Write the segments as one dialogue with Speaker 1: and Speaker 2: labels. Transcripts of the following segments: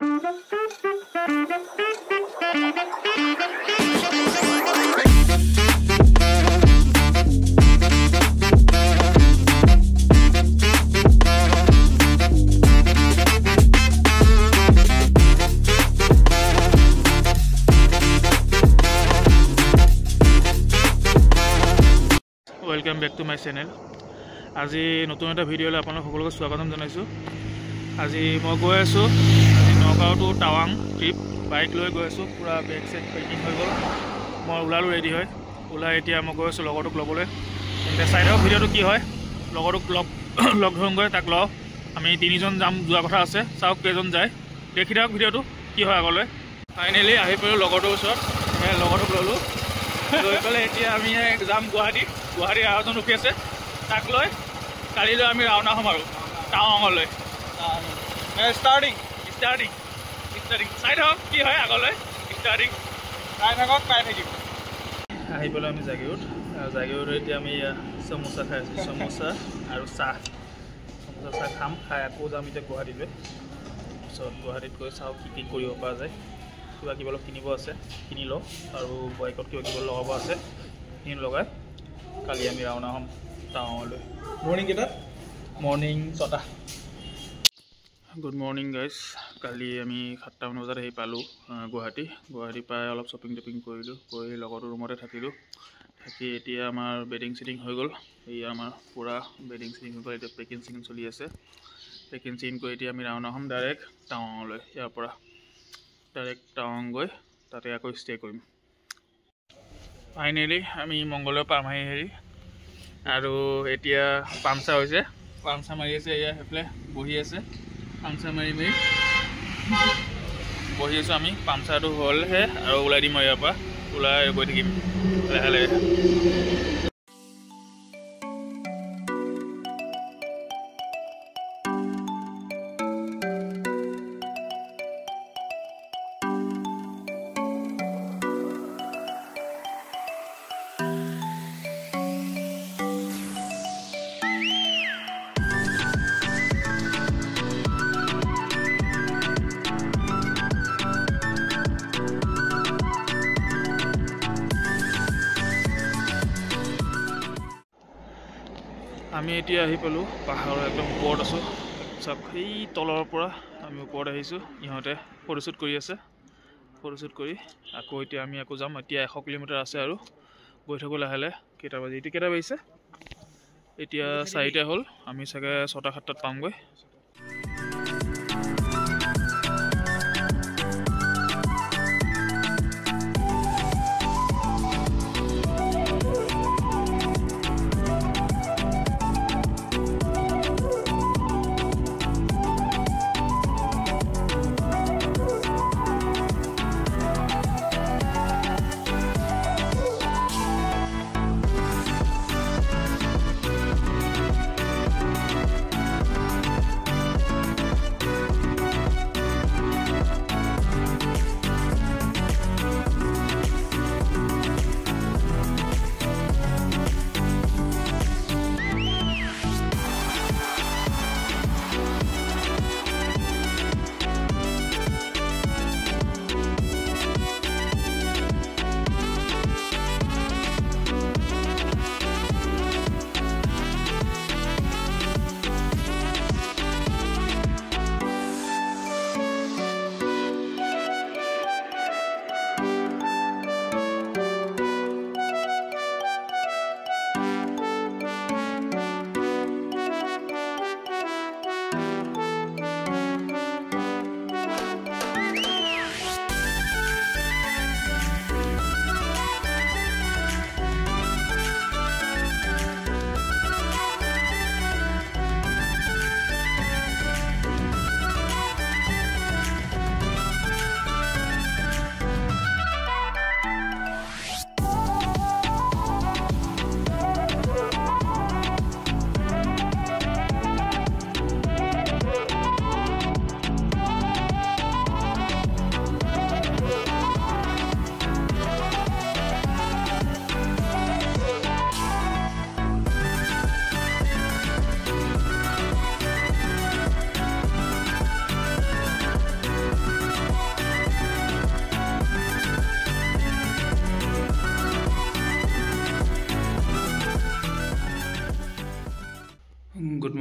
Speaker 1: Welcome back to my channel. আজি নতুন এটা ভিডিঅ'লৈ আপোনালোক সকলোকে স্বাগতম জনাইছো। আজি মই গৈ আছো নগাঁও টু টাৱাং ট্ৰিপ বাইক লৈ গৈ আছো। পুৰা বেগ চেক পেকিং হৈ গ'ল। মই ওলালো ৰেডি হয়। ওলাই এতিয়া মই গৈ আছো লগৰটোক ল'বলৈ। তেন্তে চাই দিয়ক ভিডিঅ'টো কি হয়। লগৰটোক লগ ধৰোঁগৈ, তাক লওঁ। আমি তিনিজন যাম, যোৱা কথা আছে। চাওক কেইজন যায়, দেখি দিয়ক ভিডিঅ'টো কি হয় আগলৈ। ফাইনেলি আহি পালোঁ লগৰটোৰ ওচৰত। লগৰটোক ল'লোঁ, লৈ পেলাই এতিয়া আমি যাম গুৱাহাটীৰ আয়োজন ৰখি আছে। তাক লৈ কালিলৈ আমি ৰাওনা হ'ম আৰু টাৱাঙলৈ। ষ্টাৰ্টিং চাই থাকক কি হয় আগলৈ। ষ্টাৰ্টিং চাই থাকক, পাই থাকিম। আহি পেলাই আমি জাগিৰোড এতিয়া আমি সমোচা খাই আছোঁ। সমোচা আৰু চাহ খাম। খাই আকৌ যাম এতিয়া গুৱাহাটীলৈ। তাৰপিছত গুৱাহাটীত গৈ চাওঁ কি কৰিব পৰা যায়। কিবা অলপ কিনিব আছে, কিনি লওঁ। আৰু বাইকত কিবা লগাব আছে, কিনি লগাই কালি আমি ৰাওনা হ'ম টাৱাঙলৈ। মৰ্ণিং 6টা। Good morning guys. কালি আমি 7টামান বজাত আহি পালোঁ গুৱাহাটী পাই অলপ শ্বপিং কৰিলোঁ। কৰি লগৰটো ৰুমতে থাকিলোঁ। থাকি এতিয়া আমাৰ বেডিং চেটিং হৈ গ'ল। এই আমাৰ পূৰা বেডিং চেটিং হৈ গ'ল। এতিয়া পেকিং চেকিং চলি আছে। পেকিং চেকিং কৰি এতিয়া আমি ৰাওনা হ'ম ডাইৰেক্ট টাৱাঙলৈ। ইয়াৰ পৰা ডাইৰেক্ট টাৱাং গৈ তাতে আকৌ ষ্টে কৰিম। ফাইনেলি আমি মংগলদৈ পামহি আৰু এতিয়া পামচাৰ হৈছে। পামচাৰ মাৰি আছে, এয়া সেইফালে বহি আছে। পামচাৰ মাৰি বহি আছোঁ আমি। পামচাৰটো হ'লহে আৰু ওলাই দিম আৰু ইয়াৰ পৰা। ওলাই গৈ থাকিম লাহে লাহে। আমি এতিয়া আহি পালোঁ পাহাৰৰ একদম ওপৰত আছোঁ। চাওক সেই তলৰ পৰা আমি ওপৰত আহিছোঁ। ইহঁতে ফটোশ্বুট কৰি আছে। ফটোশ্বুট কৰি আকৌ এতিয়া আমি যাম। এতিয়া 100 কিলোমিটাৰ আছে আৰু গৈ থাকোঁ লাহে লাহে। কেইটা বাজিছে? এতিয়া 4টা হ'ল। আমি চাগে 6টা-7টাত পামগৈ।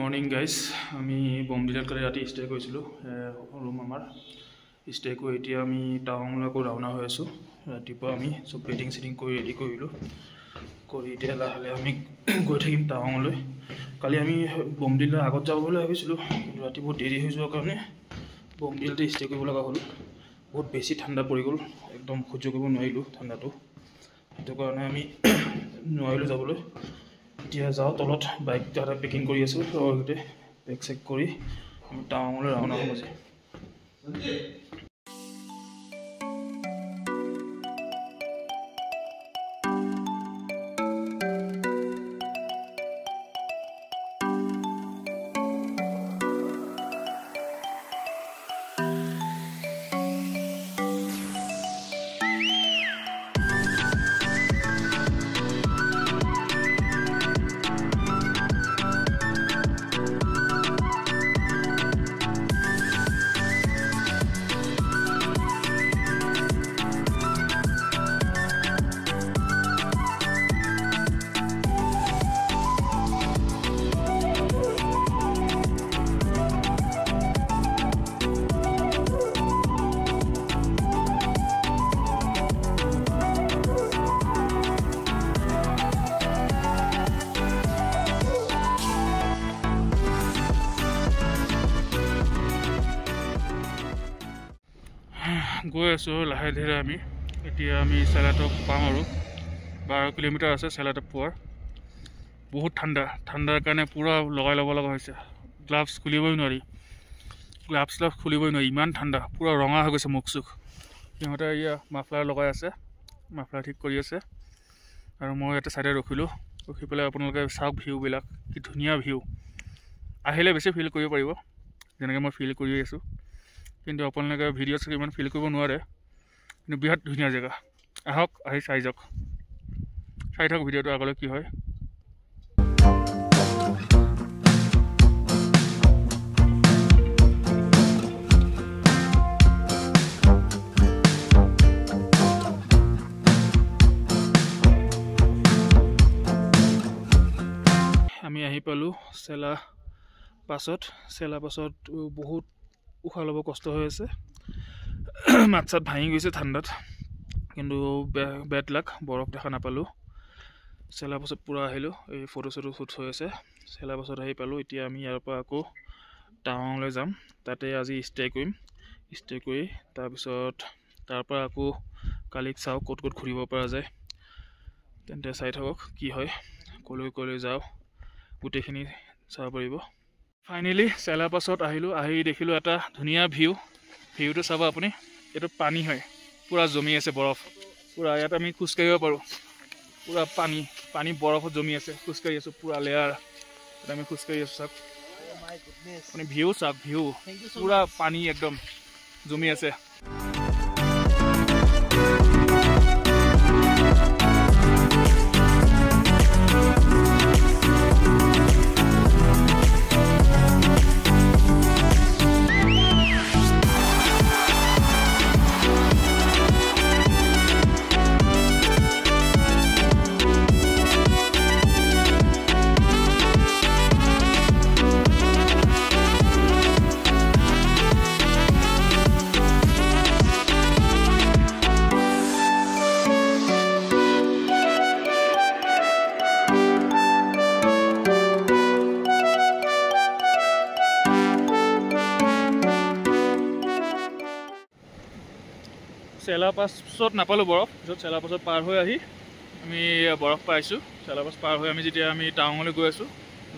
Speaker 1: মৰ্নিং গাইজ আমি বমডিলাত কালি ৰাতি ষ্টে কৰিছিলোঁ ৰুম আমাৰ ষ্টে কৰি এতিয়া আমি টাৱাঙলৈ আকৌ ৰাওনা হৈ আছোঁ ৰাতিপুৱা আমি চব পেকিং চেটিং কৰি ৰেডি কৰিলোঁ কৰি এতিয়া লাহে লাহে আমি গৈ থাকিম টাৱাঙলৈ কালি আমি বমডিলাৰ আগত যাব বুলি ভাবিছিলোঁ কিন্তু ৰাতি বহুত দেৰি হৈ যোৱাৰ কাৰণে বমডিলাতে ষ্টে কৰিব লগা হ'ল বহুত বেছি ঠাণ্ডা পৰি গ'ল একদম সহ্য কৰিব নোৱাৰিলোঁ ঠাণ্ডাটো সেইটো কাৰণে আমি নোৱাৰিলোঁ যাবলৈ এতিয়া যাওঁ তলত বাইক এটা পেকিং কৰি আছোঁ লগতে পেক চেক কৰি আমি টাৱাঙলৈ ৰাওনা হ'ম আজি গৈ আছোঁ লাহে ধীৰে আমি এতিয়া আমি চেলাটক পাম আৰু 12 কিলোমিটাৰ আছে চেলাটক পোৱাৰ বহুত ঠাণ্ডাৰ কাৰণে পূৰা লগাই ল'ব লগা হৈছে গ্লাভছ খুলিবই নোৱাৰি গ্লাভছ খুলিবই নোৱাৰি ইমান ঠাণ্ডা পূৰা ৰঙা হৈ গৈছে মুখ চুখ সিহঁতে এয়া মাফলাৰ লগাই আছে মাফলাৰ ঠিক কৰি আছে আৰু মই ইয়াতে চাইডে ৰখি পেলাই আপোনালোকে চাওক ভিউবিলাক কি ধুনীয়া ভিউ আহিলে বেছি ফিল কৰিব পাৰিব যেনেকৈ মই ফিল কৰি আছোঁ কিন্তু আপোনালোকে ভিডিঅ' চাই ইমান ফিল কৰিব নোৱাৰে কিন্তু বিৰাট ধুনীয়া জেগা আহক আহি চাই যাওক চাই থাকক ভিডিঅ'টো আগলৈ কি হয় আমি আহি পালোঁ চেলা পাছত বহুত উশাহ ল'ব কষ্ট হৈ আছে মাত চাত ভাঙি গৈছে ঠাণ্ডাত কিন্তু বেড লাক বৰফ দেখা নাপালোঁ চেলা পাছত পূৰা আহিলোঁ এই ফটো চটো শ্বুট হৈ আছে চেলা পাছত আহি পালোঁ এতিয়া আমি ইয়াৰ পৰা আকৌ টাৱাঙলৈ যাম তাতে আজি ষ্টে কৰিম ষ্টে কৰি তাৰপিছত তাৰ পৰা আকৌ কালিক চাওঁ ক'ত ঘূৰিব পৰা যায় তেন্তে চাই থাকক কি হয় ক'লৈ যাওঁ গোটেইখিনি চাব পাৰিব ফাইনেলি চেলা পাছত আহিলোঁ আহি দেখিলোঁ এটা ধুনীয়া ভিউটো চাব আপুনি এইটো পানী হয় পূৰা জমি আছে বৰফ পূৰা ইয়াত আমি খোজকাঢ়িব পাৰোঁ পূৰা পানী বৰফত জমি আছে খোজকাঢ়ি আছোঁ পূৰা লেয়াৰ ইয়াত আমি খোজকাঢ়ি আছোঁ চাওক আপুনি ভিউ চাওক ভিউ পূৰা পানী একদম জমি আছে চেলা পাছত নাপালোঁ বৰফ পিছত চেলা পাছত পাৰ হৈ আহি আমি বৰফ পাইছোঁ চেলা পাছ পাৰ হৈ আমি যেতিয়া আমি টাৱাঙলৈ গৈ আছোঁ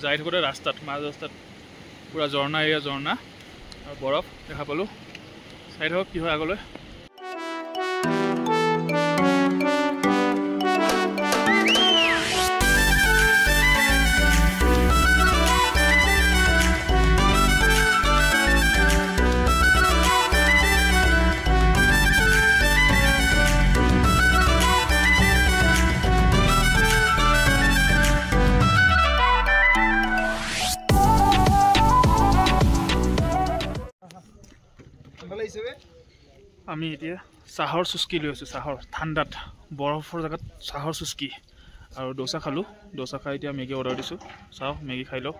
Speaker 1: যাই থাকোঁতে মাজ ৰাস্তাত পূৰা ঝৰ্ণা আৰু বৰফ দেখা পালোঁ চাই থাকক কি হয় আগলৈ আমি এতিয়া চাহৰ চুস্কি লৈ আছোঁ ঠাণ্ডাত বৰফৰ জেগাত চাহৰ চুস্কি আৰু ডোচা খালোঁ ডোচা খাই এতিয়া মেগী অৰ্ডাৰ দিছোঁ চাওঁ মেগী খাই লওঁ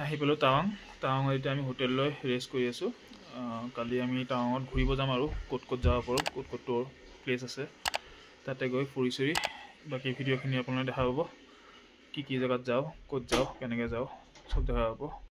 Speaker 1: আহি পেলোঁ টাৱাঙত এতিয়া আমি হোটেল লৈ ৰেষ্ট কৰি আছোঁ। কালি আমি টাৱাঙত ঘূৰিব যাম আৰু ক'ত যাব পাৰোঁ, ক'ত টুৰ প্লেচ আছে, তাতে গৈ ফুৰি চুৰি বাকী ভিডিঅ'খিনি আপোনালোকে দেখা পাব। কি জেগাত যাওঁ, ক'ত যাওঁ, কেনেকৈ যাওঁ, চব দেখা পাব।